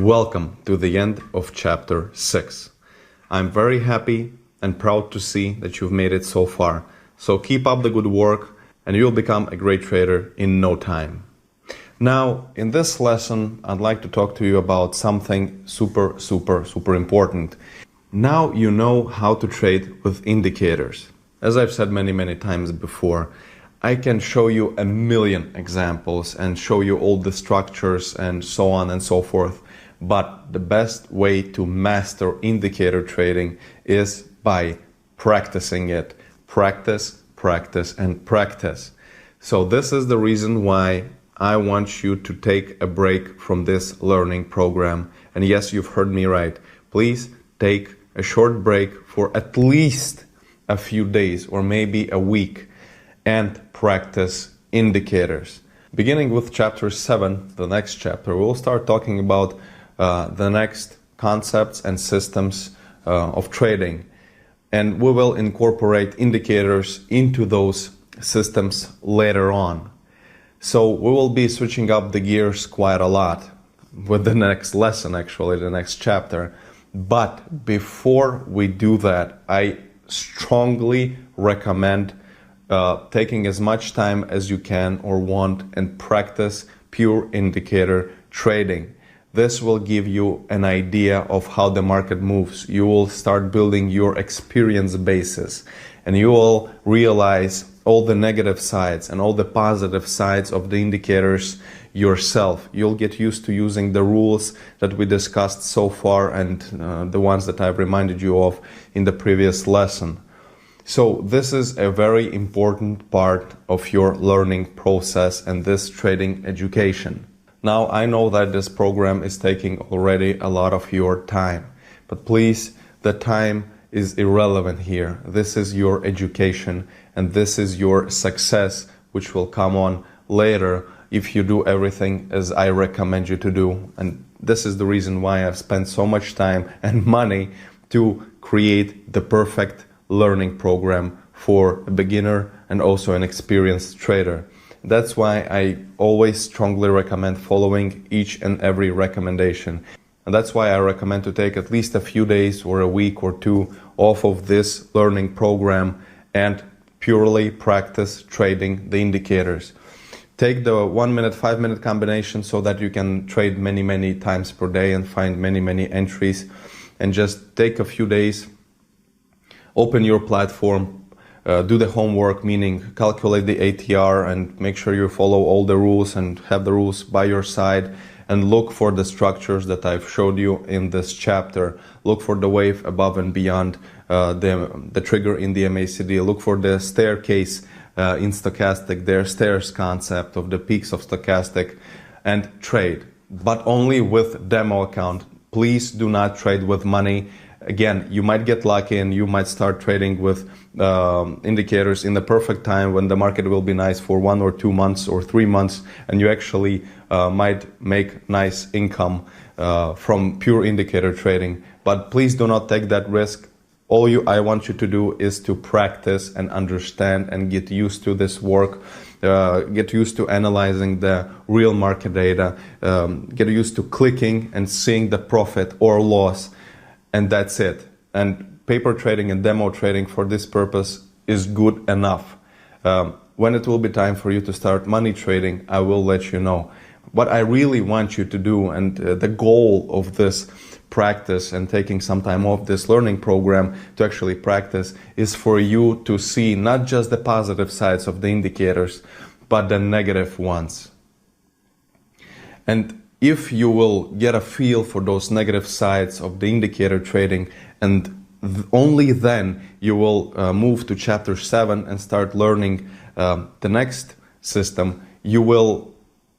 Welcome to the end of chapter 6. I'm very happy and proud to see that you've made it so far. So keep up the good work and you'll become a great trader in no time. Now, in this lesson, I'd like to talk to you about something super important. Now you know how to trade with indicators. As I've said many times before, I can show you a million examples and show you all the structures and so on and so forth. But the best way to master indicator trading is by practicing it. Practice, and practice. So this is the reason why I want you to take a break from this learning program. And yes, you've heard me right. Please take a short break for at least a few days or maybe a week and practice indicators. Beginning with chapter 7, the next chapter, we'll start talking about the next concepts and systems of trading. And we will incorporate indicators into those systems later on. So we will be switching up the gears quite a lot with the next lesson, actually, the next chapter. But before we do that, I strongly recommend taking as much time as you can or want and practice pure indicator trading. This will give you an idea of how the market moves. You will start building your experience basis and you will realize all the negative sides and all the positive sides of the indicators yourself. You'll get used to using the rules that we discussed so far and the ones that I've reminded you of in the previous lesson. So this is a very important part of your learning process and this trading education. Now, I know that this program is taking already a lot of your time, but please, the time is irrelevant here. This is your education and this is your success, which will come on later if you do everything as I recommend you to do. And this is the reason why I've spent so much time and money to create the perfect learning program for a beginner and also an experienced trader. That's why I always strongly recommend following each and every recommendation. And that's why I recommend to take at least a few days or a week or two off of this learning program and purely practice trading the indicators. Take the 1 minute, 5 minute combination so that you can trade many times per day and find many entries, and just take a few days, open your platform, do the homework, meaning calculate the ATR and make sure you follow all the rules and have the rules by your side, and look for the structures that I've showed you in this chapter. Look for the wave above and beyond the trigger in the MACD. Look for the staircase in stochastic, their stairs concept of the peaks of stochastic, and trade, but only with demo account. Please do not trade with money. Again, you might get lucky and you might start trading with indicators in the perfect time when the market will be nice for 1 or 2 months or 3 months, and you actually might make nice income from pure indicator trading. But please do not take that risk. I want you to do is to practice and understand and get used to this work, get used to analyzing the real market data, get used to clicking and seeing the profit or loss. And that's it. And paper trading and demo trading for this purpose is good enough. When it will be time for you to start money trading, I will let you know. What I really want you to do, and the goal of this practice and taking some time off this learning program to actually practice, is for you to see not just the positive sides of the indicators, but the negative ones. And if you will get a feel for those negative sides of the indicator trading, and only then you will move to chapter 7 and start learning the next system, you will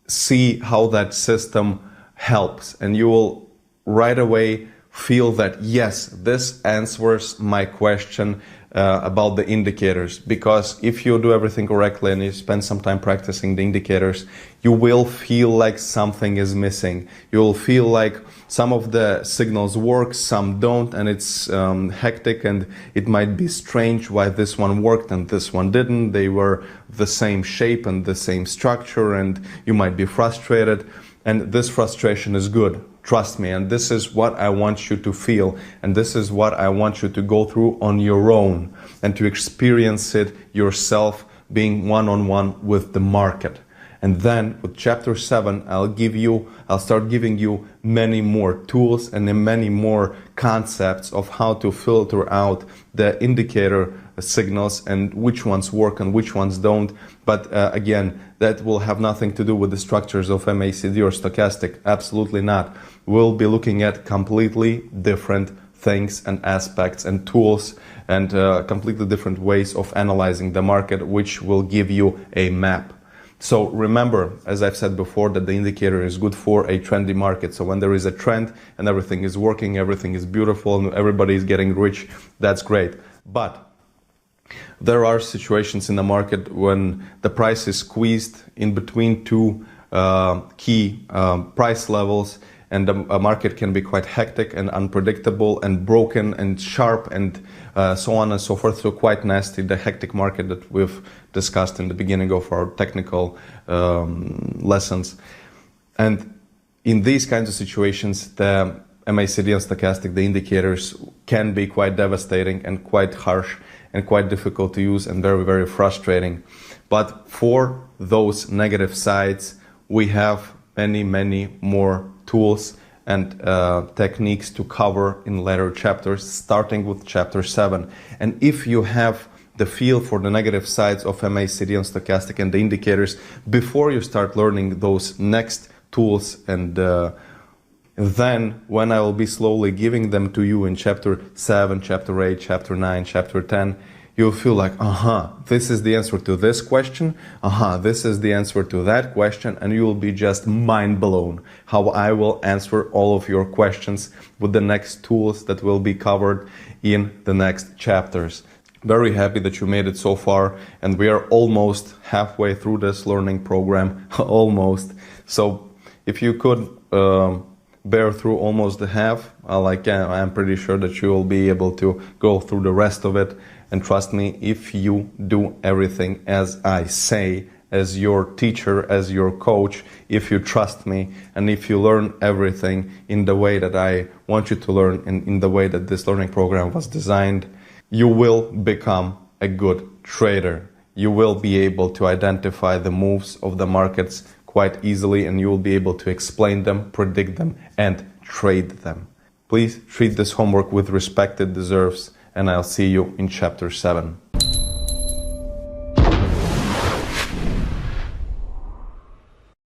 see how that system helps, and you will right away feel that yes, this answers my question about the indicators. Because if you do everything correctly and you spend some time practicing the indicators, you will feel like something is missing. You will feel like some of the signals work, some don't, and it's hectic, and it might be strange why this one worked and this one didn't. They were the same shape and the same structure, and you might be frustrated. And this frustration is good. Trust me, and this is what I want you to feel, and this is what I want you to go through on your own and to experience it yourself, being one-on-one with the market. And then with chapter 7, I'll start giving you many more tools and many more concepts of how to filter out the indicator signals and which ones work and which ones don't. But again, that will have nothing to do with the structures of MACD or stochastic. Absolutely not. We'll be looking at completely different things and aspects and tools and completely different ways of analyzing the market, which will give you a map. So remember, as I've said before, that the indicator is good for a trendy market. So when there is a trend and everything is working, everything is beautiful, and everybody is getting rich, that's great. But there are situations in the market when the price is squeezed in between two key price levels, and the market can be quite hectic and unpredictable and broken and sharp and so on and so forth. So quite nasty, the hectic market that we've discussed in the beginning of our technical lessons. And in these kinds of situations, the MACD and stochastic, the indicators can be quite devastating and quite harsh and quite difficult to use and very, very frustrating. But for those negative sides, we have many more tools and techniques to cover in later chapters, starting with chapter 7. And if you have the feel for the negative sides of MACD and stochastic and the indicators before you start learning those next tools, and then when I will be slowly giving them to you in chapter 7, chapter 8, chapter 9, chapter 10, you'll feel like, this is the answer to this question, this is the answer to that question, and you will be just mind blown how I will answer all of your questions with the next tools that will be covered in the next chapters. Very happy that you made it so far, and we are almost halfway through this learning program, almost. So if you could bear through almost the half, I'm pretty sure that you will be able to go through the rest of it. And trust me, if you do everything as I say, as your teacher, as your coach, if you trust me, and if you learn everything in the way that I want you to learn, and in the way that this learning program was designed, you will become a good trader. You will be able to identify the moves of the markets quite easily, and you will be able to explain them, predict them, and trade them. Please treat this homework with respect it deserves, and I'll see you in chapter 7.